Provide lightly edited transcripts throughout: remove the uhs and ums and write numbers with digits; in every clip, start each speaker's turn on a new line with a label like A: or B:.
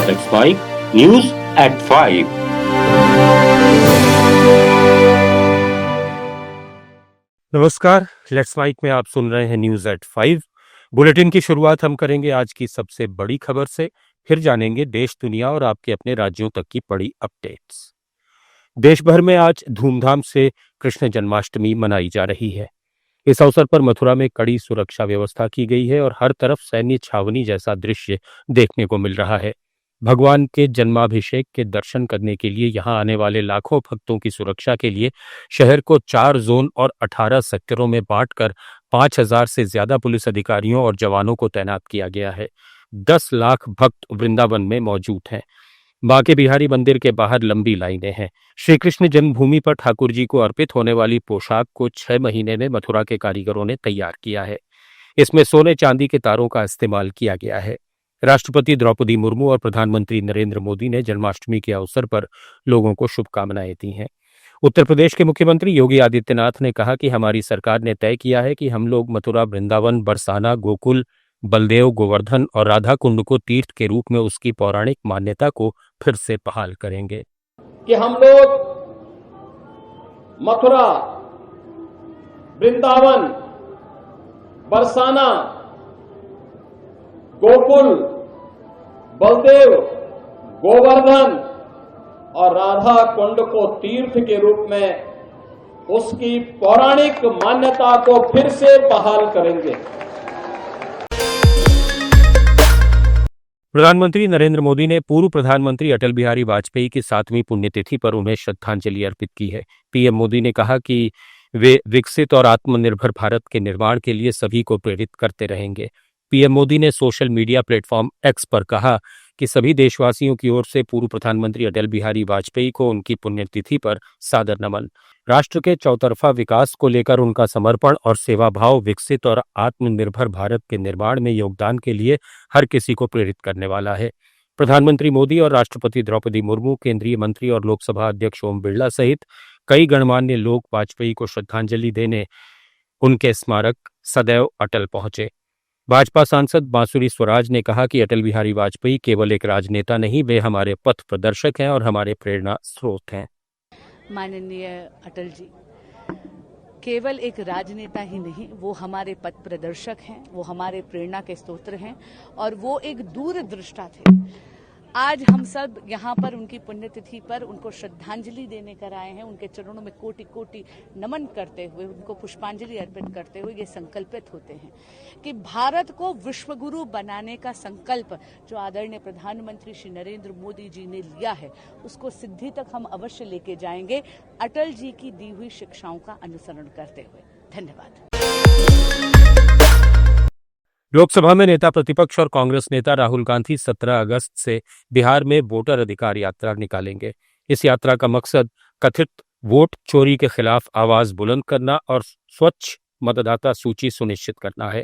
A: Let's Mike News at 5।
B: नमस्कार, let's mic में आप सुन रहे हैं न्यूज एट 5। बुलेटिन की शुरुआत हम करेंगे आज की सबसे बड़ी खबर से, फिर जानेंगे देश दुनिया और आपके अपने राज्यों तक की बड़ी अपडेट्स। देश भर में आज धूमधाम से कृष्ण जन्माष्टमी मनाई जा रही है। इस अवसर पर मथुरा में कड़ी सुरक्षा व्यवस्था की गई है और हर तरफ सैन्य छावनी जैसा दृश्य देखने को मिल रहा है। भगवान के जन्माभिषेक के दर्शन करने के लिए यहां आने वाले लाखों भक्तों की सुरक्षा के लिए शहर को 4 जोन और 18 सेक्टरों में बांटकर 5,000 से ज्यादा पुलिस अधिकारियों और जवानों को तैनात किया गया है। 10 लाख भक्त वृंदावन में मौजूद हैं। बांके बिहारी मंदिर के बाहर लंबी लाइनें हैं। श्री कृष्ण जन्मभूमि पर ठाकुर जी को अर्पित होने वाली पोशाक को 6 महीने में मथुरा के कारीगरों ने तैयार किया है। इसमें सोने चांदी के तारों का इस्तेमाल किया गया है। राष्ट्रपति द्रौपदी मुर्मू और प्रधानमंत्री नरेंद्र मोदी ने जन्माष्टमी के अवसर पर लोगों को शुभकामनाएं दी हैं। उत्तर प्रदेश के मुख्यमंत्री योगी आदित्यनाथ ने कहा कि हमारी सरकार ने तय किया है कि हम लोग मथुरा, वृंदावन, बरसाना, गोकुल, बलदेव, गोवर्धन और राधा कुंड को तीर्थ के रूप में उसकी पौराणिक मान्यता को फिर से बहाल करेंगे।
C: कि हम लोग मथुरा, वृंदावन, बरसाना, गोकुल, बलदेव, गोवर्धन और राधा कुंड को तीर्थ के रूप में उसकी पौराणिक मान्यता को फिर से बहाल करेंगे।
B: प्रधानमंत्री नरेंद्र मोदी ने पूर्व प्रधानमंत्री अटल बिहारी वाजपेयी की 7वीं पुण्यतिथि पर उन्हें श्रद्धांजलि अर्पित की है। पीएम मोदी ने कहा कि वे विकसित और आत्मनिर्भर भारत के निर्माण के लिए सभी को प्रेरित करते रहेंगे। पीएम मोदी ने सोशल मीडिया प्लेटफॉर्म एक्स पर कहा कि सभी देशवासियों की ओर से पूर्व प्रधानमंत्री अटल बिहारी वाजपेयी को उनकी पुण्यतिथि पर सादर नमन। राष्ट्र के चौतरफा विकास को लेकर उनका समर्पण और सेवा भाव विकसित और आत्मनिर्भर भारत के निर्माण में योगदान के लिए हर किसी को प्रेरित करने वाला है। प्रधानमंत्री मोदी और राष्ट्रपति द्रौपदी मुर्मू, केंद्रीय मंत्री और लोकसभा अध्यक्ष ओम बिरला सहित कई गणमान्य लोग वाजपेयी को श्रद्धांजलि देने उनके स्मारक सदैव अटल पहुंचे। भाजपा सांसद बांसुरी स्वराज ने कहा कि अटल बिहारी वाजपेयी केवल एक राजनेता नहीं, वे हमारे पथ प्रदर्शक हैं और हमारे प्रेरणा स्रोत हैं।
D: माननीय अटल जी केवल एक राजनेता ही नहीं, वो हमारे पथ प्रदर्शक हैं, वो हमारे प्रेरणा के स्रोत हैं और वो एक दूरदृष्टा थे। आज हम सब यहाँ पर उनकी पुण्यतिथि पर उनको श्रद्धांजलि देने कर आए हैं। उनके चरणों में कोटि कोटि नमन करते हुए, उनको पुष्पांजलि अर्पित करते हुए ये संकल्पित होते हैं कि भारत को विश्वगुरु बनाने का संकल्प जो आदरणीय प्रधानमंत्री श्री नरेंद्र मोदी जी ने लिया है, उसको सिद्धि तक हम अवश्य लेके जाएंगे, अटल जी की दी हुई शिक्षाओं का अनुसरण करते हुए। धन्यवाद।
B: लोकसभा में नेता प्रतिपक्ष और कांग्रेस नेता राहुल गांधी 17 अगस्त से बिहार में वोटर अधिकार यात्रा निकालेंगे। इस यात्रा का मकसद कथित वोट चोरी के खिलाफ आवाज बुलंद करना और स्वच्छ मतदाता सूची सुनिश्चित करना है।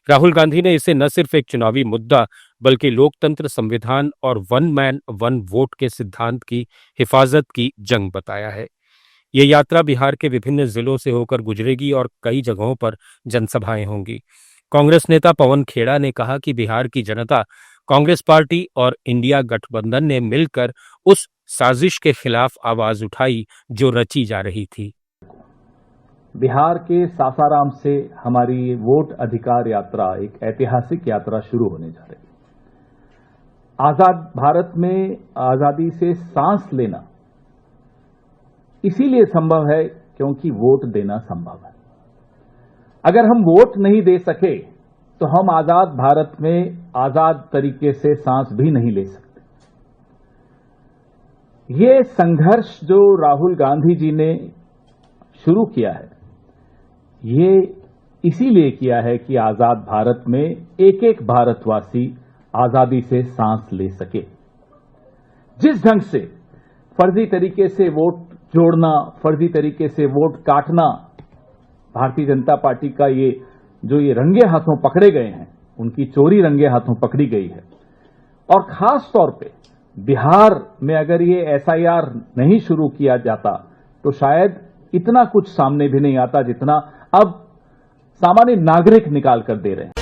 B: राहुल गांधी ने इसे न सिर्फ एक चुनावी मुद्दा बल्कि लोकतंत्र, संविधान और वन मैन वन वोट के सिद्धांत की हिफाजत की जंग बताया है। ये यात्रा बिहार के विभिन्न जिलों से होकर गुजरेगी और कई जगहों पर जनसभाएं होंगी। कांग्रेस नेता पवन खेड़ा ने कहा कि बिहार की जनता, कांग्रेस पार्टी और इंडिया गठबंधन ने मिलकर उस साजिश के खिलाफ आवाज उठाई जो रची जा रही थी।
E: बिहार के सासाराम से हमारी वोट अधिकार यात्रा, एक ऐतिहासिक यात्रा शुरू होने जा रही है। आजाद भारत में आजादी से सांस लेना इसीलिए संभव है क्योंकि वोट देना संभव है। अगर हम वोट नहीं दे सके तो हम आजाद भारत में आजाद तरीके से सांस भी नहीं ले सकते। ये संघर्ष जो राहुल गांधी जी ने शुरू किया है, ये इसीलिए किया है कि आजाद भारत में एक एक भारतवासी आजादी से सांस ले सके। जिस ढंग से फर्जी तरीके से वोट जोड़ना, फर्जी तरीके से वोट काटना, भारतीय जनता पार्टी का ये रंगे हाथों पकड़े गए हैं, उनकी चोरी रंगे हाथों पकड़ी गई है। और खास तौर पे बिहार में अगर ये एसआईआर नहीं शुरू किया जाता तो शायद इतना कुछ सामने भी नहीं आता जितना अब सामान्य नागरिक निकाल कर दे रहे हैं।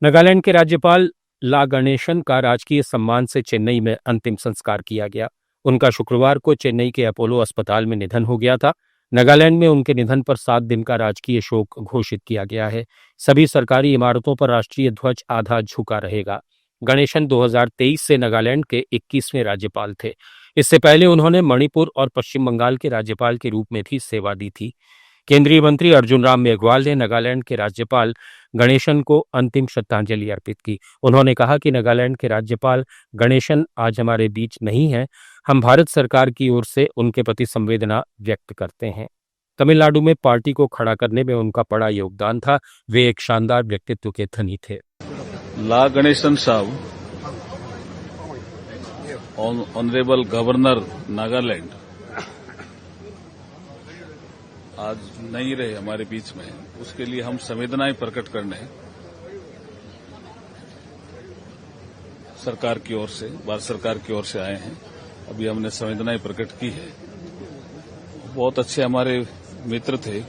B: नागालैंड के राज्यपाल ला गणेशन का राजकीय सम्मान से चेन्नई में अंतिम संस्कार किया गया। उनका शुक्रवार को चेन्नई के अपोलो अस्पताल में निधन हो गया था। नागालैंड में उनके निधन पर 7 दिन का राजकीय शोक घोषित किया गया है। सभी सरकारी इमारतों पर राष्ट्रीय ध्वज आधा झुका रहेगा। गणेशन 2023 से नागालैंड के 21वें राज्यपाल थे। इससे पहले उन्होंने मणिपुर और पश्चिम बंगाल के राज्यपाल के रूप में भी सेवा दी थी। केंद्रीय मंत्री अर्जुन राम मेघवाल ने नागालैंड के राज्यपाल गणेशन को अंतिम श्रद्धांजलि अर्पित की। उन्होंने कहा कि नागालैंड के राज्यपाल गणेशन आज हमारे बीच नहीं हैं। हम भारत सरकार की ओर से उनके प्रति संवेदना व्यक्त करते हैं। तमिलनाडु में पार्टी को खड़ा करने में उनका बड़ा योगदान था। वे एक शानदार व्यक्तित्व के धनी थे।
F: ला गणेशन साहब, ऑनरेबल गवर्नर नागालैंड, आज नहीं रहे हमारे बीच में। उसके लिए हम संवेदनाएं प्रकट करने सरकार की ओर से, भारत सरकार की ओर से आए हैं। अभी हमने संवेदनाएं प्रकट की है। बहुत अच्छे हमारे मित्र थे।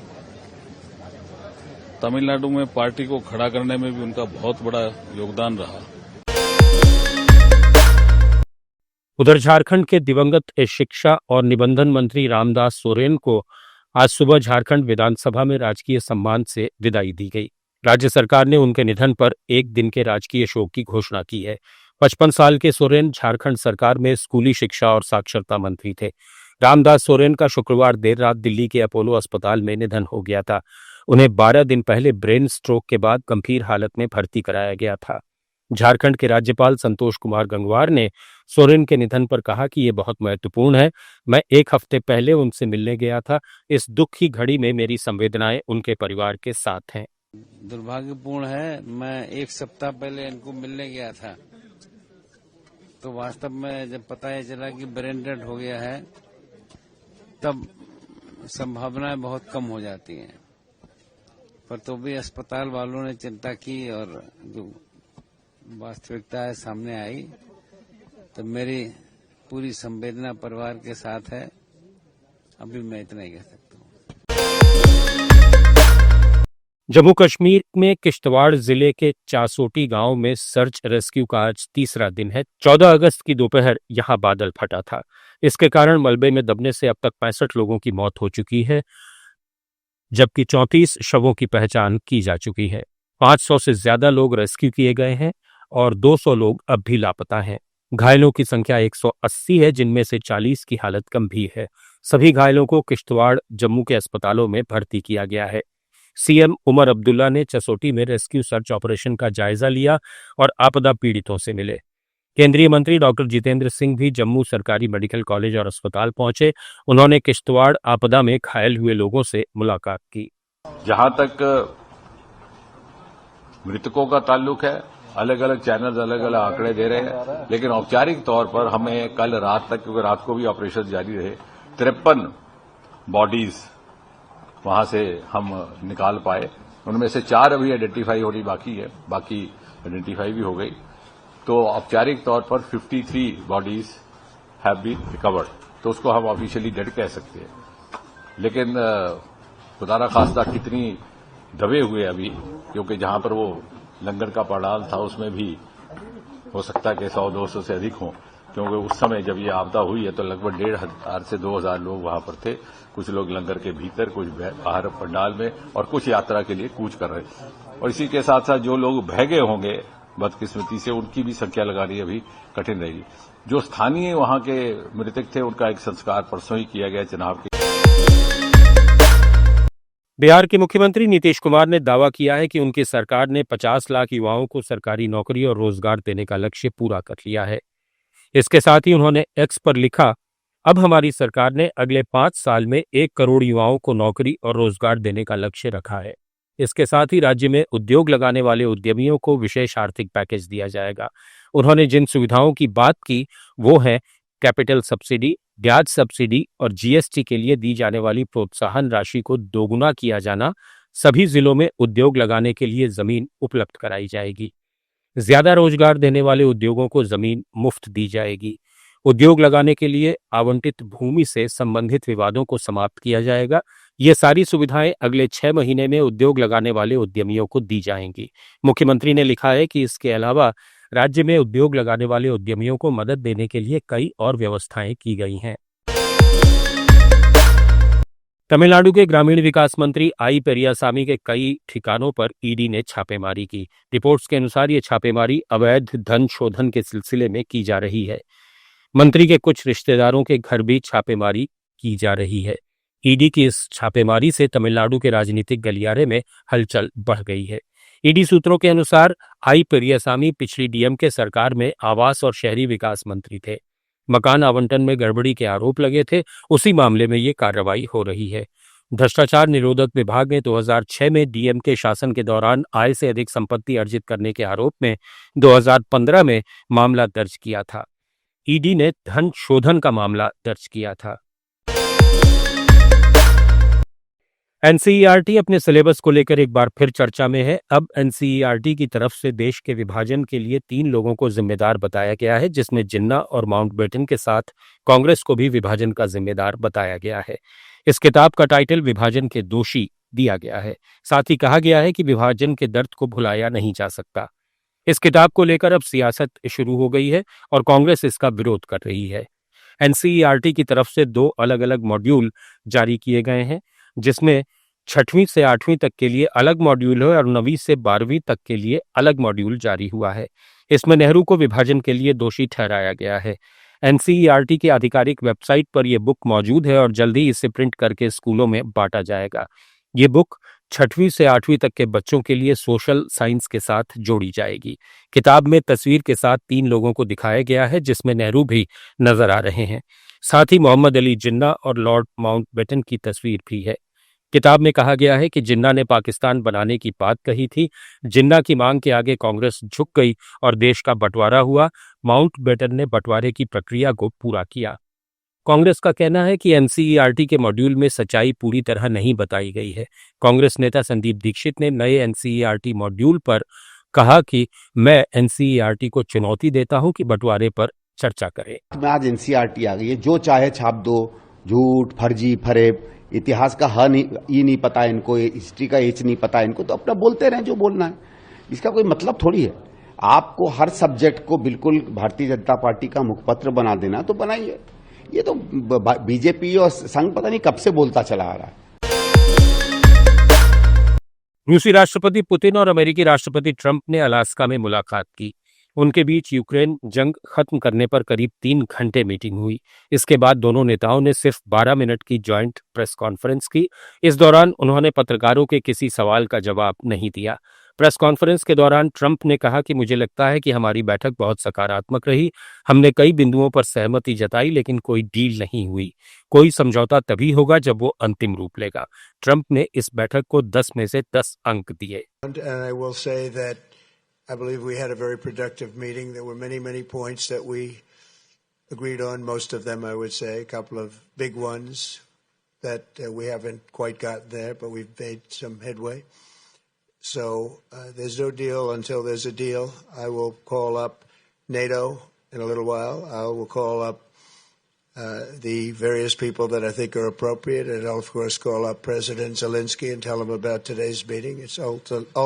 F: तमिलनाडु में पार्टी को खड़ा करने में भी उनका बहुत बड़ा योगदान रहा।
B: उधर झारखंड के दिवंगत शिक्षा और निबंधन मंत्री रामदास सोरेन को आज सुबह झारखंड विधानसभा में राजकीय सम्मान से विदाई दी गई। राज्य सरकार ने उनके निधन पर 1 दिन के राजकीय शोक की घोषणा की है। 55 साल के सोरेन झारखंड सरकार में स्कूली शिक्षा और साक्षरता मंत्री थे। रामदास सोरेन का शुक्रवार देर रात दिल्ली के अपोलो अस्पताल में निधन हो गया था। उन्हें 12 दिन पहले ब्रेन स्ट्रोक के बाद गंभीर हालत में भर्ती कराया गया था। झारखंड के राज्यपाल संतोष कुमार गंगवार ने सोरेन के निधन पर कहा कि ये बहुत महत्वपूर्ण है। मैं 1 हफ्ते पहले उनसे मिलने गया था। इस दुख की घड़ी में मेरी संवेदनाएं उनके परिवार के साथ हैं।
G: दुर्भाग्यपूर्ण है। मैं 1 सप्ताह पहले इनको मिलने गया था, तो वास्तव में जब पता चला कि ब्रेन डेड हो गया है, तब संभावनाएं बहुत कम हो जाती हैं। पर तो भी अस्पताल वालों ने चिंता की और जो वास्तविकता है सामने आई, तो मेरी पूरी संवेदना परिवार के साथ है। अभी मैं इतना ही कह सकता हूँ।
B: जम्मू कश्मीर में किश्तवाड़ जिले के चासोटी गांव में सर्च रेस्क्यू का आज तीसरा दिन है। 14 अगस्त की दोपहर यहां बादल फटा था। इसके कारण मलबे में दबने से अब तक 65 लोगों की मौत हो चुकी है, जबकि 34 शवों की पहचान की जा चुकी है। 500 से ज्यादा लोग रेस्क्यू किए गए हैं और 200 लोग अब भी लापता हैं। घायलों की संख्या 180 है, जिनमें से 40 की हालत गंभीर है। सभी घायलों को किश्तवाड़, जम्मू के अस्पतालों में भर्ती किया गया है। सीएम उमर अब्दुल्ला ने चसोटी में रेस्क्यू सर्च ऑपरेशन का जायजा लिया और आपदा पीड़ितों से मिले। केंद्रीय मंत्री डॉक्टर जितेंद्र सिंह भी जम्मू सरकारी मेडिकल कॉलेज और अस्पताल पहुंचे। उन्होंने किश्तवाड़ आपदा में घायल हुए लोगों से मुलाकात की।
H: जहां तक मृतकों का ताल्लुक है, अलग अलग चैनल्स अलग अलग आंकड़े दे रहे हैं, लेकिन औपचारिक तौर पर हमें कल रात तक, क्योंकि रात को भी ऑपरेशन जारी रहे, 53 बॉडीज वहां से हम निकाल पाए। उनमें से 4 अभी आइडेंटिफाई होनी बाकी है, बाकी आइडेंटिफाई भी हो गई। तो औपचारिक तौर पर 53 बॉडीज हैव बीन रिकवर्ड, तो उसको हम ऑफिशियली डेड कह सकते हैं। लेकिन खुदा ना खास्ता कितनी दबे हुए अभी, क्योंकि जहां पर वो लंगर का पंडाल था उसमें भी हो सकता है कि 100-200 से अधिक हों, क्योंकि उस समय जब ये आपदा हुई है तो लगभग 1,500 से 2,000 लोग वहां पर थे। कुछ लोग लंगर के भीतर, कुछ बाहर पंडाल में, और कुछ यात्रा के लिए कूच कर रहे। और इसी के साथ साथ जो लोग बह गए होंगे बदकिस्मती से, उनकी भी संख्या लगानी अभी कठिन रहेगी। जो स्थानीय वहां के मृतक थे उनका एक संस्कार परसों ही किया गया चुनाव के।
B: बिहार के मुख्यमंत्री नीतीश कुमार ने दावा किया है कि उनकी सरकार ने 50 लाख युवाओं को सरकारी नौकरी और रोजगार देने का लक्ष्य पूरा कर लिया है। इसके साथ ही उन्होंने एक्स पर लिखा, अब हमारी सरकार ने अगले 5 साल में 1 करोड़ युवाओं को नौकरी और रोजगार देने का लक्ष्य रखा है। इसके साथ ही राज्य में उद्योग लगाने वाले उद्यमियों को विशेष आर्थिक पैकेज दिया जाएगा। उन्होंने जिन सुविधाओं की बात की वो है कैपिटल सब्सिडी, ब्याज सब्सिडी और जीएसटी के लिए दी जाने वाली प्रोत्साहन राशि को दोगुना किया जाना। सभी जिलों में उद्योग लगाने के लिए जमीन उपलब्ध कराई जाएगी। ज्यादा रोजगार देने वाले उद्योगों को जमीन मुफ्त दी जाएगी। उद्योग लगाने के लिए आवंटित भूमि से संबंधित विवादों को समाप्त किया जाएगा। ये सारी सुविधाएं अगले 6 महीने में उद्योग लगाने वाले उद्यमियों को दी जाएंगी। मुख्यमंत्री ने लिखा है कि इसके अलावा राज्य में उद्योग लगाने वाले उद्यमियों को मदद देने के लिए कई और व्यवस्थाएं की गई हैं। तमिलनाडु के ग्रामीण विकास मंत्री आई पेरियासामी के कई ठिकानों पर ईडी ने छापेमारी की। रिपोर्ट्स के अनुसार ये छापेमारी अवैध धन शोधन के सिलसिले में की जा रही है। मंत्री के कुछ रिश्तेदारों के घर भी छापेमारी की जा रही है। ईडी की इस छापेमारी से तमिलनाडु के राजनीतिक गलियारे में हलचल बढ़ गई है। ईडी सूत्रों के अनुसार आई पेरियासामी पिछली डीएमके सरकार में आवास और शहरी विकास मंत्री थे। मकान आवंटन में गड़बड़ी के आरोप लगे थे। उसी मामले में ये कार्रवाई हो रही है। भ्रष्टाचार निरोधक विभाग ने 2006 में डीएमके शासन के दौरान आय से अधिक संपत्ति अर्जित करने के आरोप में 2015 में मामला दर्ज किया था। ईडी ने धन शोधन का मामला दर्ज किया था। एनसीईआरटी अपने सिलेबस को लेकर एक बार फिर चर्चा में है। अब एनसीईआरटी की तरफ से देश के विभाजन के लिए 3 लोगों को जिम्मेदार बताया गया है, जिसमें जिन्ना और माउंटबेटन के साथ कांग्रेस को भी विभाजन का जिम्मेदार बताया गया है। इस किताब का टाइटल विभाजन के दोषी दिया गया है। साथ ही कहा गया है कि विभाजन के दर्द को भुलाया नहीं जा सकता। इस किताब को लेकर अब सियासत शुरू हो गई है और कांग्रेस इसका विरोध कर रही है। एनसीईआरटी की तरफ से 2 अलग अलग मॉड्यूल जारी किए गए हैं, जिसमें 6वीं से 8वीं तक के लिए अलग मॉड्यूल है और 9वीं से 12वीं तक के लिए अलग मॉड्यूल जारी हुआ है। इसमें नेहरू को विभाजन के लिए दोषी ठहराया गया है। एनसीईआरटी की आधिकारिक वेबसाइट पर यह बुक मौजूद है और जल्द ही इसे प्रिंट करके स्कूलों में बांटा जाएगा। ये बुक 6वीं से 8वीं तक के बच्चों के लिए सोशल साइंस के साथ जोड़ी जाएगी। किताब में तस्वीर के साथ 3 लोगों को दिखाया गया है, जिसमें नेहरू भी नजर आ रहे हैं। साथ ही मोहम्मद अली जिन्ना और लॉर्ड माउंटबेटन की तस्वीर भी है। किताब में कहा गया है कि जिन्ना ने पाकिस्तान बनाने की बात कही थी। जिन्ना की मांग के आगे कांग्रेस झुक गई और देश का बंटवारा हुआ। माउंटबेटन ने बंटवारे की प्रक्रिया को पूरा किया। कांग्रेस का कहना है कि एनसीईआरटी के मॉड्यूल में सच्चाई पूरी तरह नहीं बताई गई है। कांग्रेस नेता संदीप दीक्षित ने नए एनसीईआरटी मॉड्यूल पर कहा कि मैं एनसीईआरटी को चुनौती देता हूं कि बंटवारे पर चर्चा करे।
I: आज एनसीईआरटी आ गई है, जो चाहे छाप दो, झूठ, फर्जी, फरेब, इतिहास का नहीं पता इनको, हिस्ट्री का एच नहीं पता इनको, तो अपना बोलते रहें जो बोलना है। इसका कोई मतलब थोड़ी है। आपको हर सब्जेक्ट को बिल्कुल भारतीय जनता पार्टी का मुखपत्र बना देना तो बनाइए। ये तो बीजेपी और संघ पता नहीं कब से बोलता चला आ रहा है।
B: रूसी राष्ट्रपति पुतिन और अमेरिकी राष्ट्रपति ट्रंप ने अलास्का में मुलाकात की। उनके बीच यूक्रेन जंग खत्म करने पर करीब 3 घंटे मीटिंग हुई। इसके बाद दोनों नेताओं ने सिर्फ 12 मिनट की जॉइंट प्रेस कॉन्फ्रेंस की। इस दौरान उन्होंने पत्रकारों के किसी सवाल का जवाब नहीं दिया। प्रेस कॉन्फ्रेंस के दौरान ट्रंप ने कहा कि मुझे लगता है कि हमारी बैठक बहुत सकारात्मक रही। हमने कई बिंदुओं पर सहमति जताई, लेकिन कोई डील नहीं हुई। कोई समझौता तभी होगा जब वो अंतिम रूप लेगा। ट्रंप ने इस बैठक को 10 में से 10 अंक दिए।
J: I believe we had a very productive meeting. There were many points that we agreed on. Most of them, I would say, a couple of big ones that we haven't quite got there, but we've made some headway. So there's no deal until there's a deal. I will call up NATO in a little while. I will call up the various people that I think are appropriate, and I'll, of course, call up President Zelensky and tell him about today's meeting. It's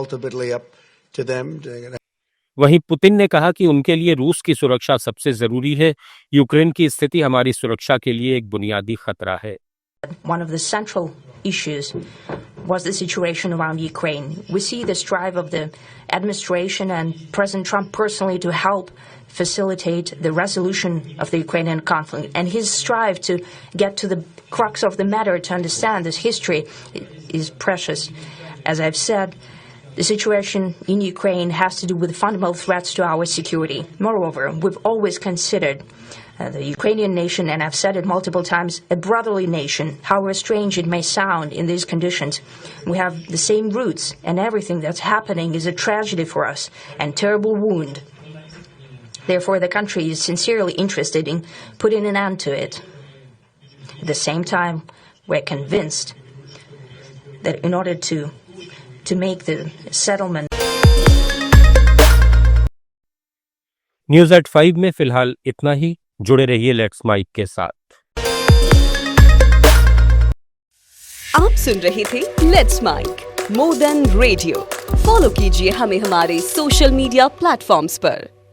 J: ultimately up to them.
B: वहीं Putin ने कहा कि उनके लिए रूस की सुरक्षा सबसे जरूरी है। यूक्रेन की स्थिति हमारी सुरक्षा के लिए एक बुनियादी खतरा है।
K: One of the central issues was the situation around Ukraine. We see the strive of the administration and President Trump personally to help facilitate the resolution of the Ukrainian conflict, and his strive to get to the crux of the matter, to understand this history, is precious. As I've said, the situation in Ukraine has to do with fundamental threats to our security. Moreover, we've always considered the Ukrainian nation, and I've said it multiple times, a brotherly nation, however strange it may sound in these conditions. We have the same roots, and everything that's happening is a tragedy for us and terrible wound. Therefore, the country is sincerely interested in putting an end to it. At the same time, we're convinced that in order to make the settlement.
B: News eight 5 में फिलहाल इतना ही। जुड़े रहिए let's mic के साथ।
L: आप सुन रहे थे let's mic more than radio. Follow कीजिए हमें हमारे सोशल मीडिया प्लेटफॉर्म्स पर।